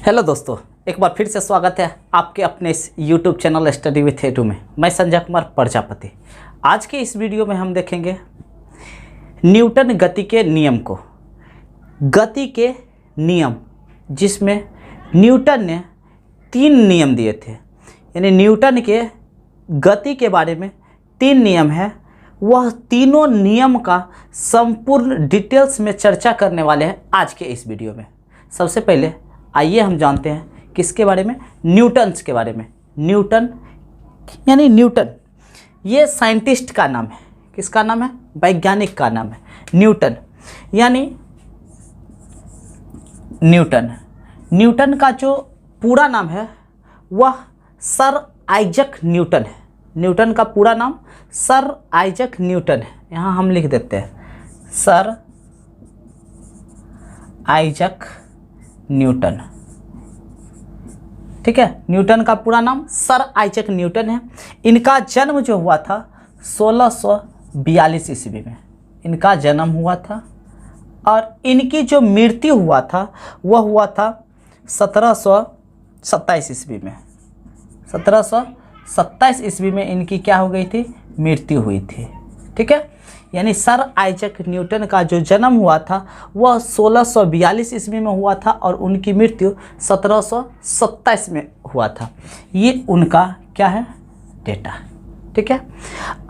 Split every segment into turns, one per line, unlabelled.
Hello दोस्तों, एक बार फिर से स्वागत है आपके अपने इस YouTube चैनल स्टडी विथ हेतु में। मैं संजय कुमार प्रजापति। आज के इस वीडियो में हम देखेंगे न्यूटन गति के नियम को। गति के नियम, जिसमें न्यूटन ने 3 नियम दिए थे, यानी न्यूटन के गति के बारे में 3 नियम है। वह तीनों नियम का संपूर्ण डिटेल्स में चर्चा करने वाले हैं आज के इस वीडियो में। सबसे पहले आइए हम जानते हैं किसके बारे में, न्यूटन्स के बारे में। न्यूटन यानी न्यूटन, ये साइंटिस्ट का नाम है। किसका नाम है? वैज्ञानिक का नाम है न्यूटन। यानी न्यूटन का जो पूरा नाम है वह सर आइजक न्यूटन है। न्यूटन का पूरा नाम सर आइजक न्यूटन है। यहाँ हम लिख देते हैं सर आइजक न्यूटन। ठीक है, न्यूटन का पूरा नाम सर आइजक न्यूटन है। इनका जन्म जो हुआ था 1642 ईस्वी में इनका जन्म हुआ था, और इनकी जो मृत्यु हुआ था वह हुआ था 1727 ईस्वी में। 1727 ईस्वी में इनकी क्या हो गई थी? मृत्यु हुई थी। ठीक है, यानी सर आइजक न्यूटन का जो जन्म हुआ था वह 1642 ईस्वी में हुआ था और उनकी मृत्यु 1727 में हुआ था। ये उनका क्या है? डेटा। ठीक है,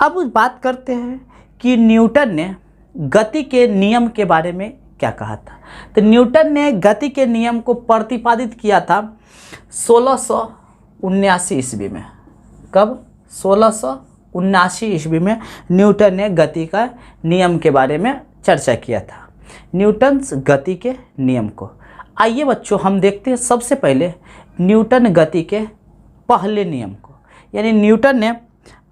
अब बात करते हैं कि न्यूटन ने गति के नियम के बारे में क्या कहा था। तो न्यूटन ने गति के नियम को प्रतिपादित किया था 1679 ईस्वी में। कब? 1679 ईस्वी में न्यूटन ने गति का नियम के बारे में चर्चा किया था। न्यूटन्स गति के नियम को आइए बच्चों हम देखते हैं। सबसे पहले न्यूटन गति के पहले नियम को, यानी न्यूटन ने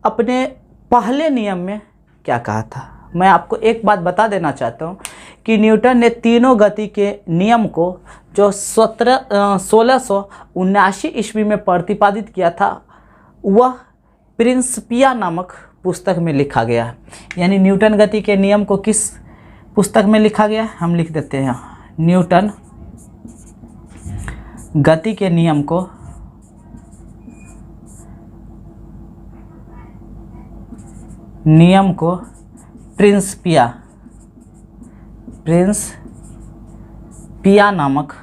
अपने पहले नियम में क्या कहा था। मैं आपको एक बात बता देना चाहता हूँ कि न्यूटन ने तीनों गति के नियम को जो 1679 ईस्वी में प्रतिपादित किया था वह प्रिंसिपिया नामक पुस्तक में लिखा गया है। यानी न्यूटन गति के नियम को किस पुस्तक में लिखा गया है? हम लिख देते हैं न्यूटन गति के नियम को प्रिंसिपिया नामक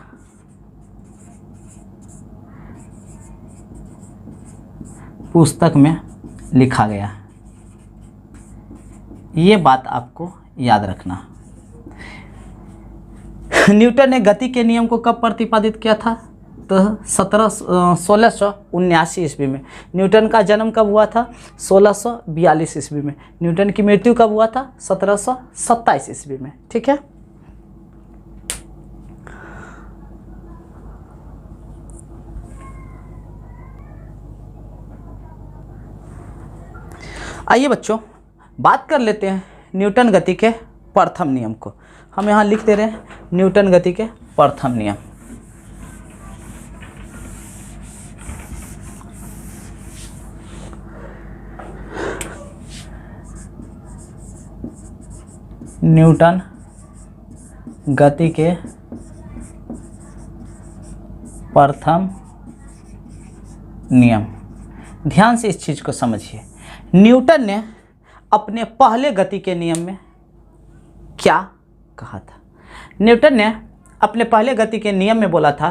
पुस्तक में लिखा गया है। ये बात आपको याद रखना। न्यूटन ने गति के नियम को कब प्रतिपादित किया था? तो 1679 ईस्वी में। न्यूटन का जन्म कब हुआ था? 1642 ईस्वी में। न्यूटन की मृत्यु कब हुआ था? 1727 ईस्वी में। ठीक है, आइए बच्चों बात कर लेते हैं न्यूटन गति के प्रथम नियम को। हम यहाँ लिख दे रहे हैं न्यूटन गति के प्रथम नियम। न्यूटन गति के प्रथम नियम। ध्यान से इस चीज़ को समझिए। न्यूटन ने अपने पहले गति के नियम में क्या कहा था? न्यूटन ने अपने पहले गति के नियम में बोला था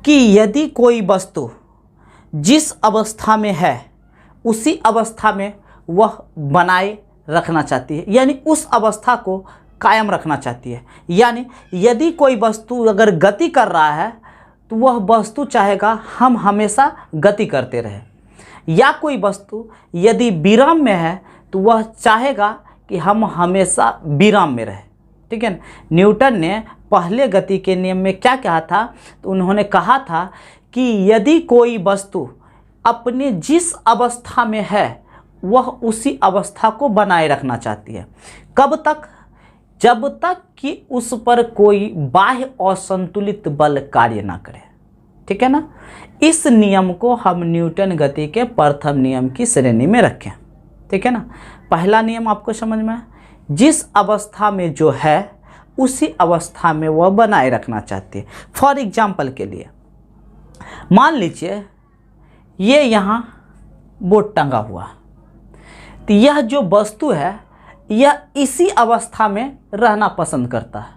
कि यदि कोई वस्तु जिस अवस्था में है उसी अवस्था में वह बनाए रखना चाहती है, यानी उस अवस्था को कायम रखना चाहती है। यानी यदि कोई वस्तु अगर गति कर रहा है तो वह वस्तु चाहेगा हम हमेशा गति करते रहे, या कोई वस्तु यदि विराम में है तो वह चाहेगा कि हम हमेशा विराम में रहे। ठीक है, न्यूटन ने पहले गति के नियम में क्या कहा था? तो उन्होंने कहा था कि यदि कोई वस्तु अपने जिस अवस्था में है वह उसी अवस्था को बनाए रखना चाहती है। कब तक? जब तक कि उस पर कोई बाह्य असंतुलित बल कार्य ना करे। ठीक है ना, इस नियम को हम न्यूटन गति के प्रथम नियम की श्रेणी में रखें। ठीक है ना, पहला नियम आपको समझ में है, जिस अवस्था में जो है उसी अवस्था में वह बनाए रखना चाहती है। फॉर एग्जाम्पल के लिए मान लीजिए ये यहाँ बोर्ड टंगा हुआ, तो यह जो वस्तु है यह इसी अवस्था में रहना पसंद करता है।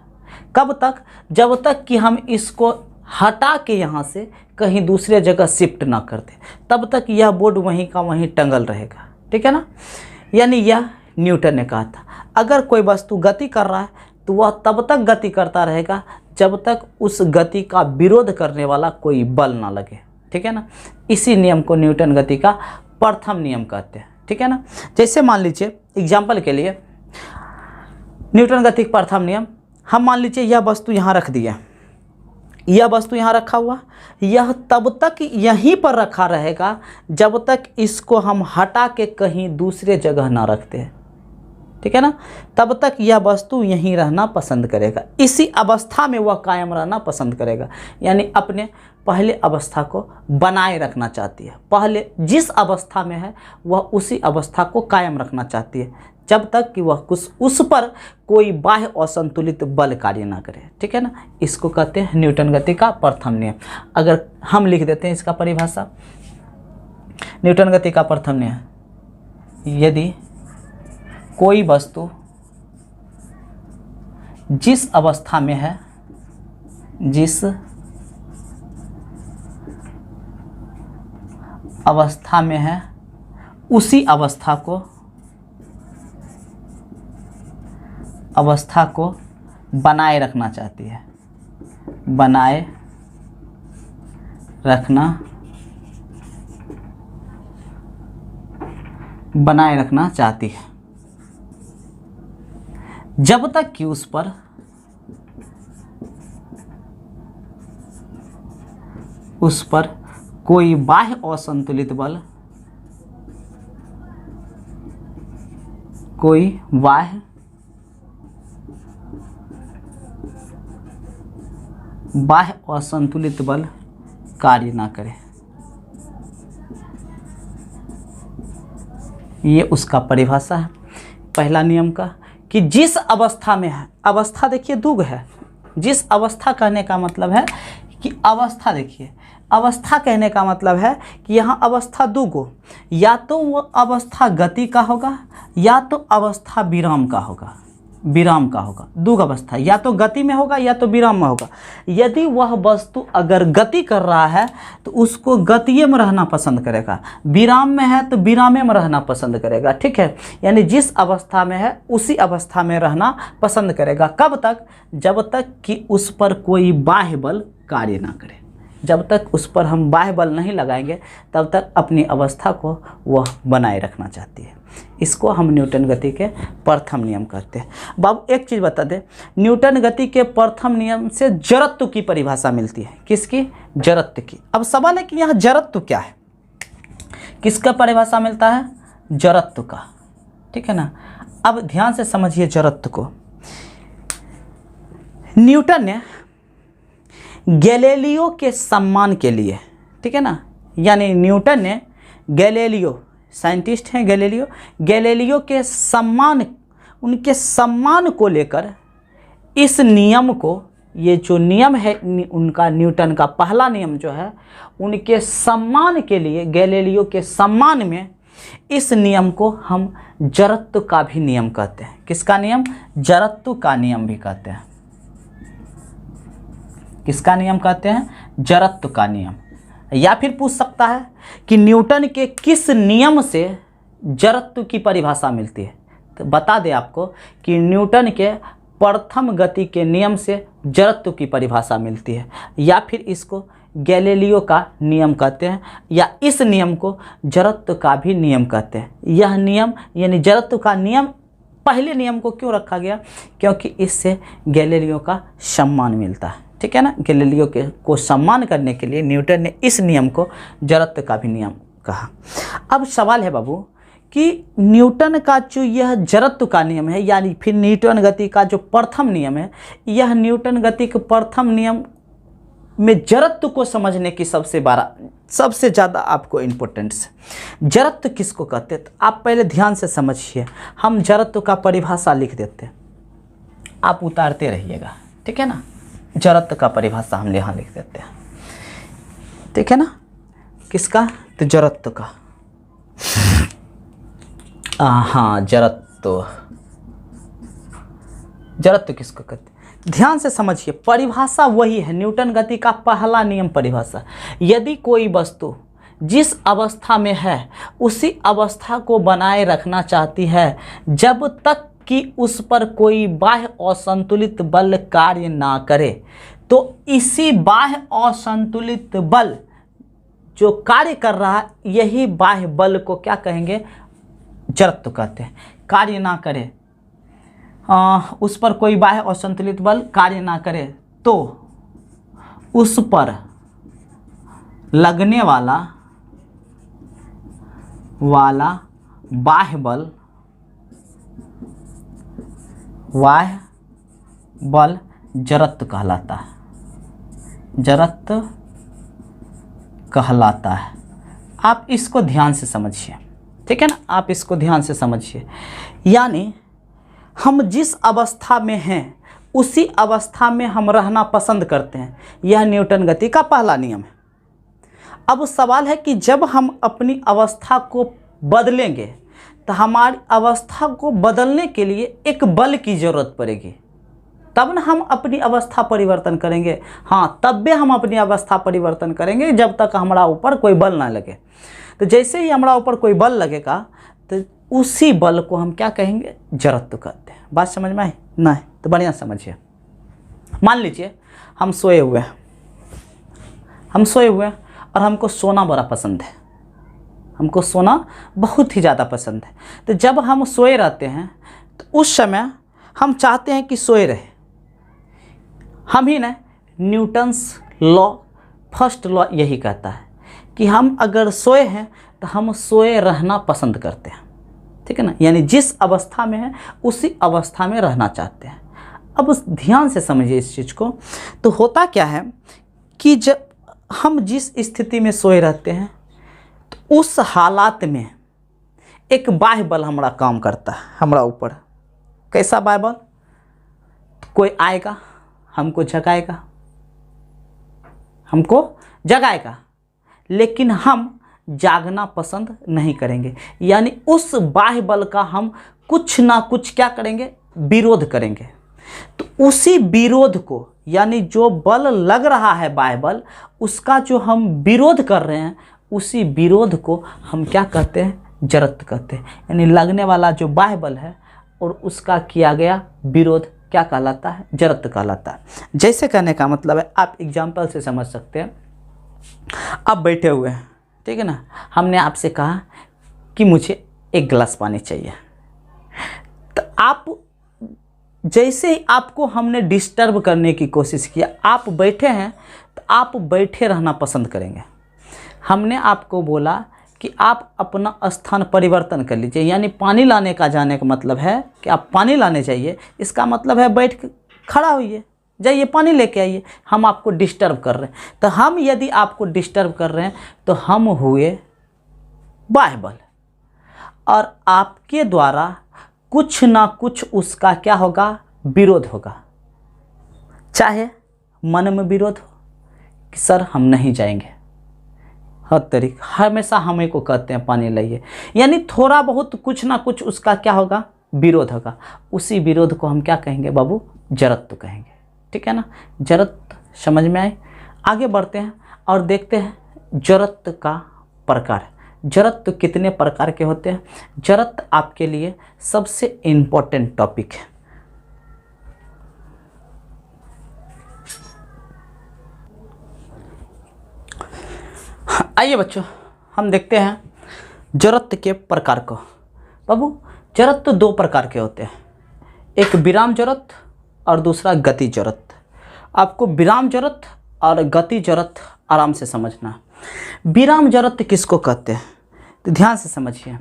कब तक? जब तक कि हम इसको हटा के यहाँ से कहीं दूसरे जगह शिफ्ट ना कर दें, तब तक यह बोर्ड वहीं का वहीं टंगल रहेगा। ठीक है ना। यानी यह न्यूटन ने कहा था, अगर कोई वस्तु गति कर रहा है तो वह तब तक गति करता रहेगा जब तक उस गति का विरोध करने वाला कोई बल ना लगे। ठीक है ना। इसी नियम को न्यूटन गति का प्रथम नियम कहते हैं। ठीक है ना। जैसे मान लीजिए एग्जाम्पल के लिए न्यूटन गति का प्रथम नियम, हम मान लीजिए यह वस्तु यहाँ रख दिया, यह वस्तु यहाँ रखा हुआ, यह तब तक यहीं पर रखा रहेगा जब तक इसको हम हटा के कहीं दूसरे जगह ना रखते हैं। ठीक है ना। तब तक यह वस्तु यहीं रहना पसंद करेगा, इसी अवस्था में वह कायम रहना पसंद करेगा। यानी अपने पहले अवस्था को बनाए रखना चाहती है, पहले जिस अवस्था में है वह उसी अवस्था को कायम रखना चाहती है जब तक कि वह कुछ उस पर कोई बाह्य असंतुलित बल कार्य ना करे। ठीक है ना। इसको कहते हैं न्यूटन गति का प्रथम नियम। अगर हम लिख देते हैं इसका परिभाषा, न्यूटन गति का प्रथम नियम, यदि कोई वस्तु जिस अवस्था में है, जिस अवस्था में है उसी अवस्था को बनाए रखना चाहती है, बनाए रखना चाहती है जब तक कि उस पर कोई बाह्य असंतुलित बल, कोई बाह्य असंतुलित बल कार्य ना करे। ये उसका परिभाषा है पहला नियम का, कि जिस अवस्था में है, अवस्था देखिए दुग है, जिस अवस्था कहने का मतलब है कि अवस्था देखिए, अवस्था कहने का मतलब है कि यहाँ अवस्था दुगो, या तो वो अवस्था गति का होगा या तो अवस्था विराम का होगा, दुग अवस्था, या तो गति में होगा या तो विराम में होगा। यदि वह वस्तु अगर गति कर रहा है तो उसको गतिये में रहना पसंद करेगा, विराम में है तो विरामे में रहना पसंद करेगा। ठीक है। यानी जिस अवस्था में है उसी अवस्था में रहना पसंद करेगा। कब तक? जब तक कि उस पर कोई बाह्य बल कार्य ना करे। जब तक उस पर हम बाह्य बल नहीं लगाएंगे तब तक अपनी अवस्था को वह बनाए रखना चाहती है। इसको हम न्यूटन गति के प्रथम नियम कहते हैं। बाबू एक चीज़ बता दें, न्यूटन गति के प्रथम नियम से जड़त्व की परिभाषा मिलती है। किसकी? जड़त्व की। अब सवाल है कि यहाँ जड़त्व क्या है, किसका परिभाषा मिलता है? जड़त्व का। ठीक है ना। अब ध्यान से समझिए जड़त्व को। न्यूटन ने गैलीलियो के सम्मान के लिए, ठीक है ना, यानी न्यूटन ने गैलीलियो, साइंटिस्ट हैं गैलीलियो के सम्मान, उनके सम्मान को लेकर इस नियम को, ये जो नियम है उनका, न्यूटन का पहला नियम जो है, उनके सम्मान के लिए, गैलीलियो के सम्मान में इस नियम को हम जड़त्व का भी नियम कहते हैं। किसका नियम? जड़त्व का नियम भी कहते हैं। किसका नियम कहते हैं? जड़त्व का नियम। या फिर पूछ सकता है कि न्यूटन के किस नियम से जड़त्व की परिभाषा मिलती है, तो बता दें आपको कि न्यूटन के प्रथम गति के नियम से जड़त्व की परिभाषा मिलती है, या फिर इसको गैलीलियो का नियम कहते हैं, या इस नियम को जड़त्व का भी नियम कहते हैं। यह नियम यानी जड़त्व का नियम पहले नियम को क्यों रखा गया? क्योंकि इससे गैलीलियो का सम्मान मिलता है। ठीक है ना। गैलीलियो को सम्मान करने के लिए न्यूटन ने इस नियम को जड़त्व का भी नियम कहा। अब सवाल है बाबू कि न्यूटन का जो यह जड़त्व का नियम है, यानी फिर न्यूटन गति का जो प्रथम नियम है, यह न्यूटन गति के प्रथम नियम में जड़त्व को समझने की सबसे ज़्यादा आपको इम्पोर्टेंस है। जड़त्व किसको कहते हैं? तो आप पहले ध्यान से समझिए। हम जड़त्व का परिभाषा लिख देते हैं, आप उतारते रहिएगा। ठीक है ना। जड़त्व का परिभाषा हम यहाँ लिख देते हैं। ठीक है ना, किसका, तो जड़त्व का। हाँ, जड़त्व किसको कहते हैं, ध्यान से समझिए। परिभाषा वही है, न्यूटन गति का पहला नियम परिभाषा। यदि कोई वस्तु जिस अवस्था में है उसी अवस्था को बनाए रखना चाहती है जब तक कि उस पर कोई बाह्य असंतुलित बल कार्य ना करे, तो इसी बाह्य असंतुलित बल जो कार्य कर रहा है, यही बाह्य बल को क्या कहेंगे, जड़त्व कहते हैं। कार्य ना करे, उस पर कोई बाह्य असंतुलित बल कार्य ना करे तो उस पर लगने वाला बाह्य बल जड़त्व कहलाता है, जड़त्व कहलाता है। आप इसको ध्यान से समझिए, ठीक है ना, आप इसको ध्यान से समझिए। यानी हम जिस अवस्था में हैं उसी अवस्था में हम रहना पसंद करते हैं, यह न्यूटन गति का पहला नियम है। अब सवाल है कि जब हम अपनी अवस्था को बदलेंगे तो हमारी अवस्था को बदलने के लिए एक बल की ज़रूरत पड़ेगी, तब ना हम अपनी अवस्था परिवर्तन करेंगे। हाँ, तब भी हम अपनी अवस्था परिवर्तन करेंगे जब तक हमारा ऊपर कोई बल ना लगे। तो जैसे ही हमारा ऊपर कोई बल लगेगा तो उसी बल को हम क्या कहेंगे, जड़त्व कहते हैं। बात समझ में आई? नहीं तो बढ़िया समझिए। मान लीजिए हम सोए हुए हैं और हमको सोना बड़ा पसंद है, हमको सोना बहुत ही ज़्यादा पसंद है। तो जब हम सोए रहते हैं तो उस समय हम चाहते हैं कि सोए रहे। हम ही ना, न्यूटन्स लॉ, फर्स्ट लॉ यही कहता है कि हम अगर सोए हैं तो हम सोए रहना पसंद करते हैं, ठीक है ना, यानी जिस अवस्था में है उसी अवस्था में रहना चाहते हैं। अब ध्यान से समझिए इस चीज़ को। तो होता क्या है कि जब हम जिस स्थिति में सोए रहते हैं तो उस हालात में एक बाह्य बल हमारा काम करता है हमारा ऊपर। कैसा बाह्य बल? तो कोई आएगा, हमको जगाएगा, लेकिन हम जागना पसंद नहीं करेंगे। यानी उस बाह्य बल का हम कुछ ना कुछ क्या करेंगे, विरोध करेंगे। तो उसी विरोध को, यानी जो बल लग रहा है बाह्य बल, उसका जो हम विरोध कर रहे हैं, उसी विरोध को हम क्या कहते हैं, जड़त्व कहते हैं। यानी लगने वाला जो बाह्य बल है और उसका किया गया विरोध क्या कहलाता है, जड़त्व कहलाता है। जैसे कहने का मतलब है, आप एग्जाम्पल से समझ सकते हैं। आप बैठे हुए हैं, ठीक है ना, हमने आपसे कहा कि मुझे एक गिलास पानी चाहिए। तो आप जैसे ही आपको हमने डिस्टर्ब करने की कोशिश किया, आप बैठे हैं तो आप बैठे रहना पसंद करेंगे। हमने आपको बोला कि आप अपना स्थान परिवर्तन कर लीजिए, यानी पानी लाने का जाने का मतलब है कि आप पानी लाने जाइए, इसका मतलब है बैठ खड़ा होइए, जाइए पानी लेके आइए। हम आपको डिस्टर्ब कर रहे हैं। तो हम यदि आपको डिस्टर्ब कर रहे हैं तो हम हुए बाह्य बल, और आपके द्वारा कुछ ना कुछ उसका क्या होगा, विरोध होगा। चाहे मन में विरोध हो कि सर हम नहीं जाएंगे, हर तरीके हमेशा हमें को कहते हैं पानी लाइए, यानी थोड़ा बहुत कुछ ना कुछ उसका क्या होगा, विरोध होगा। उसी विरोध को हम क्या कहेंगे बाबू, जड़त्व कहेंगे, ठीक है ना। जड़त्व समझ में आए? आगे बढ़ते हैं और देखते हैं जड़त्व का प्रकार। जड़त्व कितने प्रकार के होते हैं? जड़त्व आपके लिए सबसे इम्पोर्टेंट टॉपिक है। आइए बच्चों, हम देखते हैं जड़त्व के प्रकार को। बाबू, जड़त्व दो प्रकार के होते हैं, एक विराम जड़त्व और दूसरा गति जड़त्व। आपको विराम जड़त्व और गति जड़त्व आराम से समझना है। विराम जड़त्व किसको कहते हैं तो ध्यान से समझिए।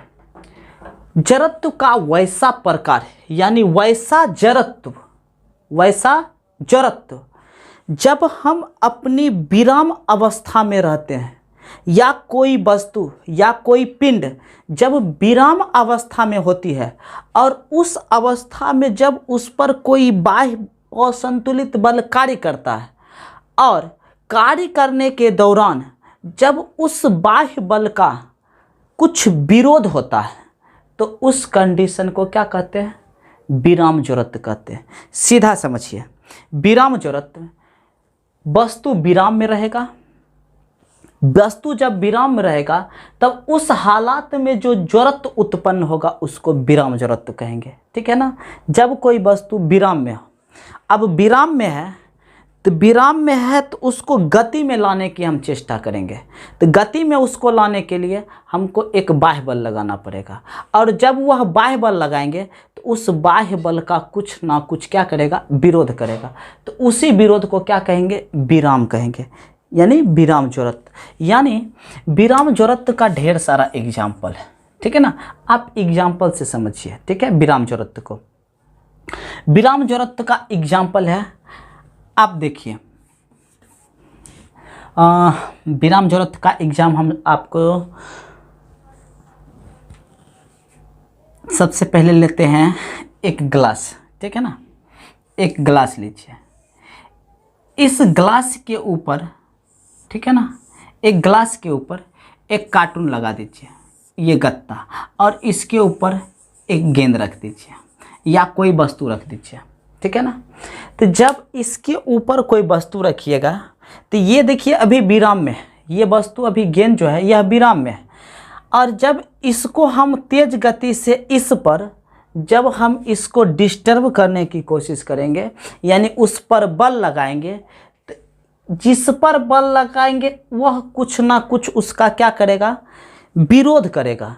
जड़त्व का वैसा प्रकार है, यानी वैसा जड़त्व जब हम अपनी विराम अवस्था में रहते हैं, या कोई वस्तु या कोई पिंड जब विराम अवस्था में होती है और उस अवस्था में जब उस पर कोई बाह्य असंतुलित बल कार्य करता है और कार्य करने के दौरान जब उस बाह्य बल का कुछ विरोध होता है तो उस कंडीशन को क्या कहते हैं? विराम जरूरत कहते हैं। सीधा समझिए, विराम जरूरत, वस्तु विराम में रहेगा, वस्तु जब विराम में रहेगा तब उस हालात में जो जरूरत उत्पन्न होगा उसको विराम जरूरत कहेंगे। ठीक है ना? जब कोई वस्तु विराम में हो, अब विराम में है तो विराम में है तो उसको गति में लाने की हम चेष्टा करेंगे। तो गति में उसको लाने के लिए हमको एक बाह्य बल लगाना पड़ेगा, और जब वह बाह्य बल लगाएंगे तो उस बाह्य बल का कुछ ना कुछ क्या करेगा? विरोध करेगा। तो उसी विरोध को क्या कहेंगे? विराम कहेंगे, यानी विराम जरूरत। यानी विराम जरूरत का ढेर सारा एग्जाम्पल है। ठीक है ना? आप एग्जाम्पल से समझिए। ठीक है? विराम जरूरत को, विराम जरूरत का एग्जाम्पल है, आप देखिए, विराम जरूरत का एग्जाम हम आपको सबसे पहले लेते हैं एक ग्लास। ठीक है ना? एक ग्लास लीजिए, इस ग्लास के ऊपर, ठीक है ना, एक ग्लास के ऊपर एक कार्टून लगा दीजिए, ये गत्ता, और इसके ऊपर एक गेंद रख दीजिए या कोई वस्तु रख दीजिए। ठीक है ना? तो जब इसके ऊपर कोई वस्तु रखिएगा तो ये देखिए अभी विराम में है, ये वस्तु अभी गेंद जो है यह विराम में है, और जब इसको हम तेज गति से इस पर, जब हम इसको डिस्टर्ब करने की कोशिश करेंगे, यानी उस पर बल लगाएंगे, तो जिस पर बल लगाएंगे वह कुछ ना कुछ उसका क्या करेगा? विरोध करेगा।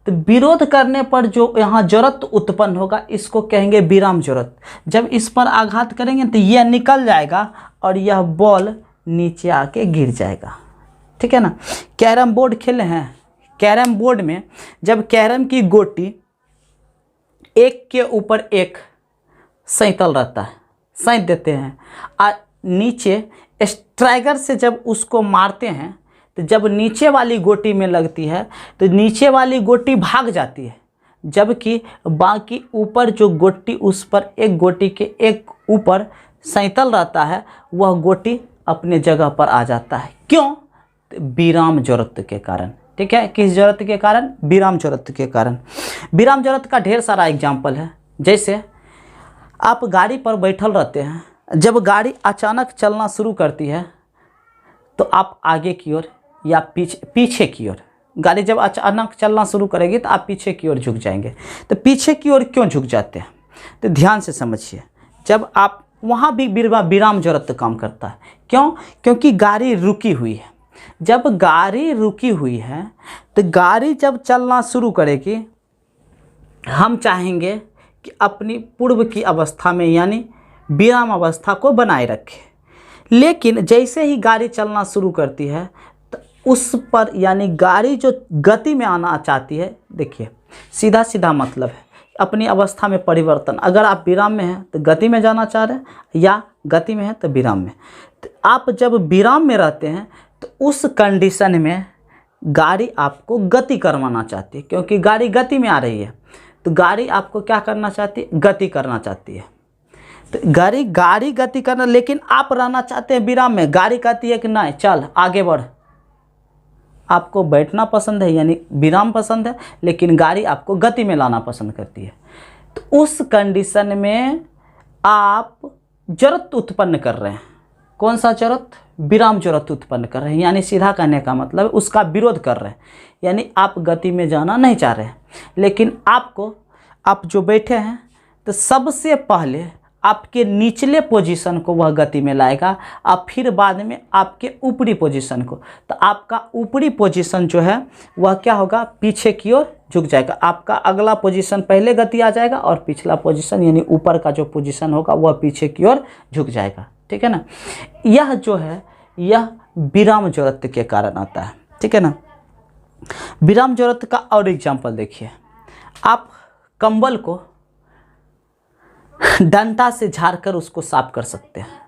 तो विरोध करने पर जो यहाँ जरूरत उत्पन्न होगा इसको कहेंगे विराम जरूरत। जब इस पर आघात करेंगे तो यह निकल जाएगा और यह बॉल नीचे आके गिर जाएगा। ठीक है ना? कैरम बोर्ड खेले हैं? कैरम बोर्ड में जब कैरम की गोटी एक के ऊपर एक सैंतल रहता है, सैंत देते हैं, और नीचे स्ट्राइकर से जब उसको मारते हैं तो जब नीचे वाली गोटी में लगती है तो नीचे वाली गोटी भाग जाती है, जबकि बाकी ऊपर जो गोटी, उस पर एक गोटी के एक ऊपर सैंतल रहता है, वह गोटी अपने जगह पर आ जाता है। क्यों? तो विराम जरूरत के कारण। ठीक है? किस जरूरत के कारण? विराम जरूरत के कारण। विराम जरूरत का ढेर सारा एग्जाम्पल है। जैसे आप गाड़ी पर बैठल रहते हैं, जब गाड़ी अचानक चलना शुरू करती है तो आप आगे की ओर या पीछे की ओर, गाड़ी जब अचानक चलना शुरू करेगी तो आप पीछे की ओर झुक जाएंगे। तो पीछे की ओर क्यों झुक जाते हैं? तो ध्यान से समझिए, जब आप वहाँ भी विराम जरूरत काम करता है। क्यों? क्योंकि गाड़ी रुकी हुई है। जब गाड़ी रुकी हुई है तो गाड़ी जब चलना शुरू करेगी, हम चाहेंगे कि अपनी पूर्व की अवस्था में, यानी विराम अवस्था को बनाए रखें, लेकिन जैसे ही गाड़ी चलना शुरू करती है तो उस पर, यानी गाड़ी जो गति में आना चाहती है, देखिए सीधा सीधा मतलब है अपनी अवस्था में परिवर्तन। अगर आप विराम में हैं तो गति में जाना चाह रहे हैं, या गति में हैं तो विराम में। तो आप जब विराम में रहते हैं तो उस कंडीशन में गाड़ी आपको गति करवाना चाहती है, क्योंकि गाड़ी गति में आ रही है। तो गाड़ी आपको क्या करना चाहती है? गति करना चाहती है। तो गाड़ी गति करना, लेकिन आप रहना चाहते हैं विराम में। गाड़ी कहती है कि नहीं, चल आगे बढ़। आपको बैठना पसंद है, यानी विराम पसंद है, लेकिन गाड़ी आपको गति में लाना पसंद करती है। तो उस कंडीशन में आप जरूरत उत्पन्न कर रहे हैं। कौन सा जरूरत? विराम जरूरत उत्पन्न कर रहे हैं, यानी सीधा कहने का मतलब उसका विरोध कर रहे हैं, यानी आप गति में जाना नहीं चाह रहे हैं। लेकिन आप जो बैठे हैं तो सबसे पहले आपके निचले पोजीशन को वह गति में लाएगा, और फिर बाद में आपके ऊपरी पोजीशन को। तो आपका ऊपरी पोजीशन जो है वह क्या होगा? पीछे की ओर झुक जाएगा। आपका अगला पोजीशन पहले गति आ जाएगा, और पिछला पोजीशन यानी ऊपर का जो पोजीशन होगा वह पीछे की ओर झुक जाएगा। ठीक है ना? यह जो है यह विराम जरूरत के कारण आता है। ठीक है ना? विराम जरूरत का और एग्जाम्पल देखिए, आप कंबल को डंडा से झाड़कर उसको साफ कर सकते हैं।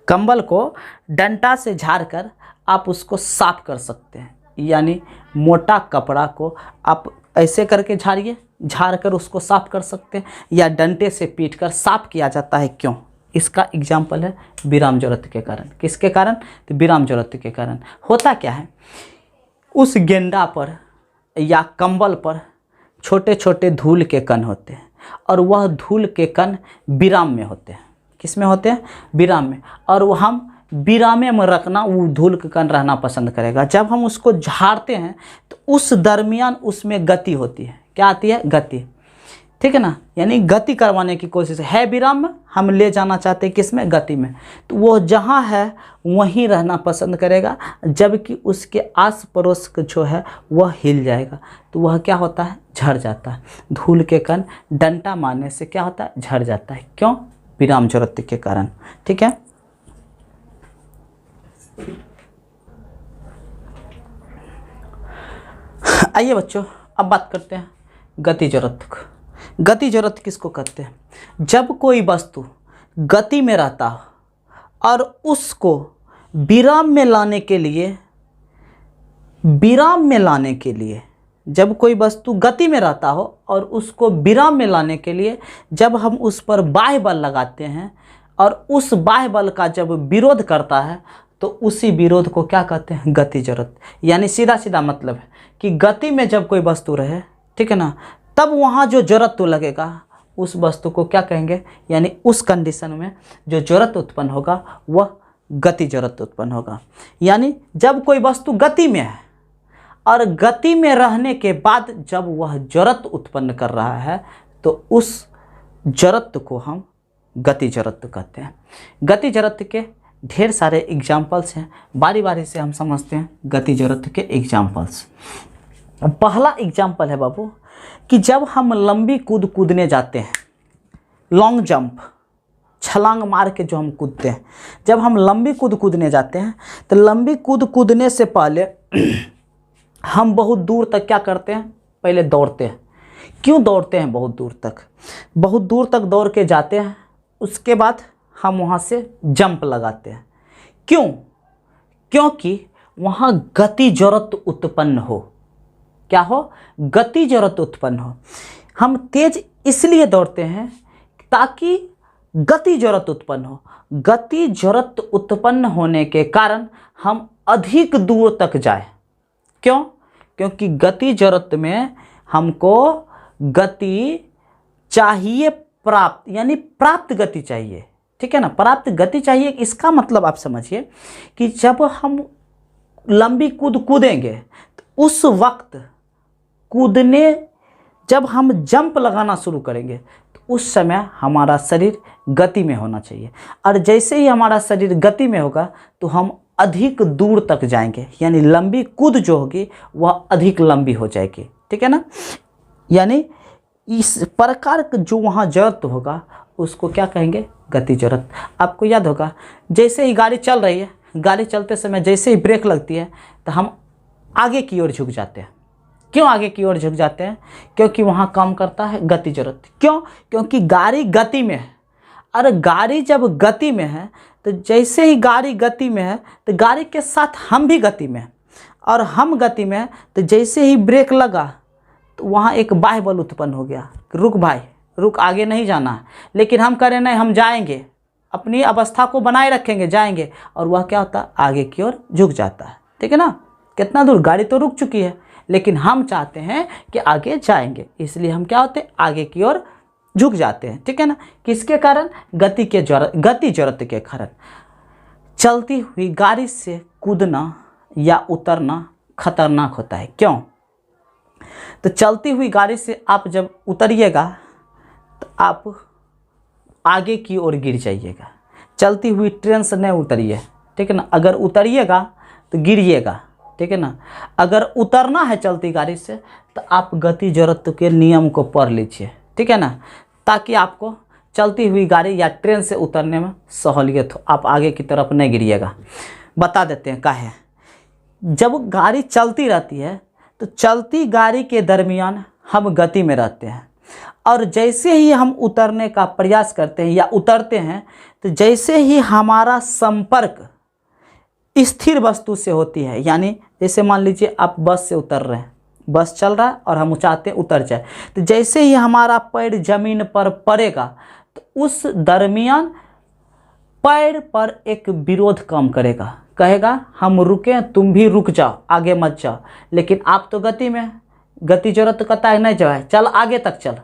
कंबल को डंडा से झाड़कर आप उसको साफ कर सकते हैं, यानी मोटा कपड़ा को आप ऐसे करके झाड़कर उसको साफ कर सकते हैं, या डंडे से पीटकर साफ किया जाता है। क्यों? इसका एग्जाम्पल है विराम जरूरत के कारण। किसके कारण? तो विराम जरूरत के कारण। होता क्या है, उस गेंदा पर या कंबल पर छोटे छोटे धूल के कण होते हैं और वह धूल के कण विराम में होते हैं। किस में होते हैं? विराम में। और वो हम विरामे में रखना, वो धूल के कण रहना पसंद करेगा। जब हम उसको झाड़ते हैं तो उस दरमियान उसमें गति होती है। क्या आती है? गति। ठीक है ना, यानी गति करवाने की कोशिश है विराम में, हम ले जाना चाहते हैं किस में? गति में। तो वो जहाँ है वहीं रहना पसंद करेगा, जबकि उसके आस पड़ोस का जो है वह हिल जाएगा। तो वह क्या होता है? झड़ जाता है। धूल के कण डंडा मारने से क्या होता है? झड़ जाता है। क्यों? विराम जरूरत के कारण। ठीक है, आइए बच्चों अब बात करते हैं गति जरूरत। गति जरूरत किसको कहते हैं? जब कोई वस्तु गति में रहता हो और उसको विराम में लाने के लिए जब कोई वस्तु गति में रहता हो और उसको विराम में लाने के लिए जब हम उस पर बाह्य बल लगाते हैं और उस बाह्य बल का जब विरोध करता है तो उसी विरोध को क्या कहते हैं? गति जरूरत। यानी सीधा सीधा मतलब है कि गति में जब कोई वस्तु रहे, ठीक है ना, तब वहाँ जो जरूरत तो लगेगा उस वस्तु को क्या कहेंगे? यानी उस कंडीशन में जो जरूरत उत्पन्न होगा वह गति जरूरत उत्पन्न होगा। यानी जब कोई वस्तु गति में है और गति में रहने के बाद जब वह जरूरत उत्पन्न कर रहा है तो उस जरूरत को हम गति जरूरत कहते हैं। गति जरूरत के ढेर सारे एग्जाम्पल्स हैं, बारी बारी से हम समझते हैं गति जरूरत के एग्जाम्पल्स। पहला एग्जाम्पल है बाबू कि जब हम लंबी कूद कूदने जाते हैं, लॉन्ग जंप, छलांग मार के जो हम कूदते हैं, जब हम लंबी कूद कूदने जाते हैं तो लंबी कूद कूदने से पहले हम बहुत दूर तक क्या करते हैं? पहले दौड़ते हैं। क्यों दौड़ते हैं बहुत दूर तक? बहुत दूर तक दौड़ के जाते हैं, उसके बाद हम वहाँ से जंप लगाते हैं। क्यों? क्योंकि वहाँ गति जरूरत उत्पन्न हो। क्या हो? गति जरूरत उत्पन्न हो। हम तेज इसलिए दौड़ते हैं ताकि गति जरूरत उत्पन्न हो। गति जरूरत उत्पन्न होने के कारण हम अधिक दूर तक जाए। क्यों? क्योंकि गति जरूरत में हमको गति चाहिए प्राप्त, यानी प्राप्त गति चाहिए। ठीक है ना, प्राप्त गति चाहिए। इसका मतलब आप समझिए कि जब हम लंबी कूद कूदेंगे तो उस वक्त कूदने, जब हम जंप लगाना शुरू करेंगे तो उस समय हमारा शरीर गति में होना चाहिए। और जैसे ही हमारा शरीर गति में होगा तो हम अधिक दूर तक जाएंगे, यानी लंबी कूद जो होगी वह अधिक लंबी हो जाएगी। ठीक है ना, यानी इस प्रकार का जो वहाँ जरूरत होगा उसको क्या कहेंगे? गति जरूरत। आपको याद होगा जैसे ही गाड़ी चल रही है, गाड़ी चलते समय जैसे ही ब्रेक लगती है तो हम आगे की ओर झुक जाते हैं। क्यों आगे की ओर झुक जाते हैं? क्योंकि वहाँ काम करता है गति जरूरत। क्यों? क्योंकि गाड़ी गति में है। और गाड़ी जब गति में है तो जैसे ही गाड़ी गति में है तो गाड़ी के साथ हम भी गति में हैं, और हम गति में हैं तो जैसे ही ब्रेक लगा तो वहाँ एक बाह्य बल उत्पन्न हो गया, रुक भाई रुक, आगे नहीं जाना है। लेकिन हम करें नहीं, हम जाएंगे, अपनी अवस्था को बनाए रखेंगे, जाएंगे, और वह क्या होता है? आगे की ओर झुक जाता है। ठीक है ना, कितना दूर? गाड़ी तो रुक चुकी है लेकिन हम चाहते हैं कि आगे जाएंगे, इसलिए हम क्या होते हैं? आगे की ओर झुक जाते हैं। ठीक है ना, किसके कारण? गति जरूरत के कारण। चलती हुई गाड़ी से कूदना या उतरना खतरनाक होता है। क्यों? तो चलती हुई गाड़ी से आप जब उतरिएगा तो आप आगे की ओर गिर जाइएगा। चलती हुई ट्रेन से नहीं उतरिए, ठीक है ना, अगर उतरिएगा तो गिरिएगा। ठीक है ना, अगर उतरना है चलती गाड़ी से तो आप गति जरूरत के नियम को पढ़ लीजिए। ठीक है ना, ताकि आपको चलती हुई गाड़ी या ट्रेन से उतरने में सहूलियत हो, आप आगे की तरफ नहीं गिरिएगा। बता देते हैं काहे। जब गाड़ी चलती रहती है तो चलती गाड़ी के दरमियान हम गति में रहते हैं, और जैसे ही हम उतरने का प्रयास करते हैं या उतरते हैं तो जैसे ही हमारा संपर्क स्थिर वस्तु से होती है, यानी जैसे मान लीजिए आप बस से उतर रहे हैं, बस चल रहा है और हम चाहते हैं उतर जाए, तो जैसे ही हमारा पैर जमीन पर पड़ेगा तो उस दरमियान पैर पर एक विरोध काम करेगा, कहेगा हम रुके तुम भी रुक जाओ, आगे मत जाओ। लेकिन आप तो गति में, गति जरूरत तो कहता है नहीं जाए, चल आगे तक चल।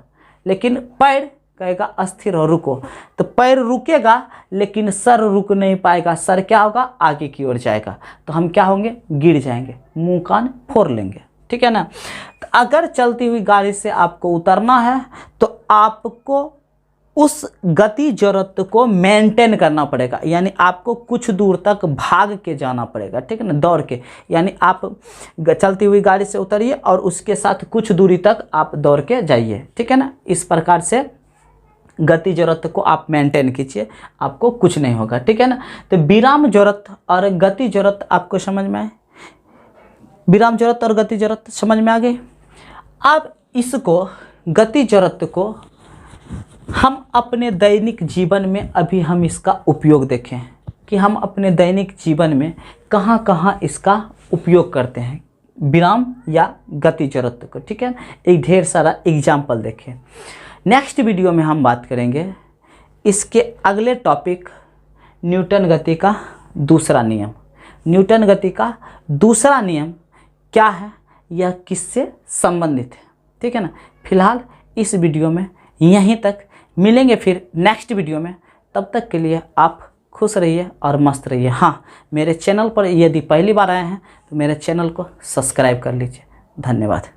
लेकिन पैर कहेगा अस्थिर हो, रुको। तो पैर रुकेगा लेकिन सर रुक नहीं पाएगा, सर क्या होगा, आगे की ओर जाएगा। तो हम क्या होंगे, गिर जाएंगे, मुंह कान फोड़ लेंगे, ठीक है ना। तो अगर चलती हुई गाड़ी से आपको उतरना है तो आपको उस गति जरूरत को मेंटेन करना पड़ेगा, यानी आपको कुछ दूर तक भाग के जाना पड़ेगा, ठीक है ना, दौड़ के। यानी आप चलती हुई गाड़ी से उतरिए और उसके साथ कुछ दूरी तक आप दौड़ के जाइए, ठीक है ना। इस प्रकार से गति जरूरत को आप मेंटेन कीजिए, आपको कुछ नहीं होगा, ठीक है ना। तो विराम जरूरत और गति जरूरत आपको समझ में आए, विराम जरूरत और गति जरूरत समझ में आ गई। अब इसको गति जरूरत को हम अपने दैनिक जीवन में अभी हम इसका उपयोग देखें कि हम अपने दैनिक जीवन में कहाँ कहाँ इसका उपयोग करते हैं, विराम या गति जरूरत को, ठीक है। एक ढेर सारा एग्जाम्पल देखें। नेक्स्ट वीडियो में हम बात करेंगे इसके अगले टॉपिक, न्यूटन गति का दूसरा नियम। न्यूटन गति का दूसरा नियम क्या है, यह किससे संबंधित है, ठीक है ना। फिलहाल इस वीडियो में यहीं तक, मिलेंगे फिर नेक्स्ट वीडियो में। तब तक के लिए आप खुश रहिए और मस्त रहिए। हाँ, मेरे चैनल पर यदि पहली बार आए हैं तो मेरे चैनल को सब्सक्राइब कर लीजिए। धन्यवाद।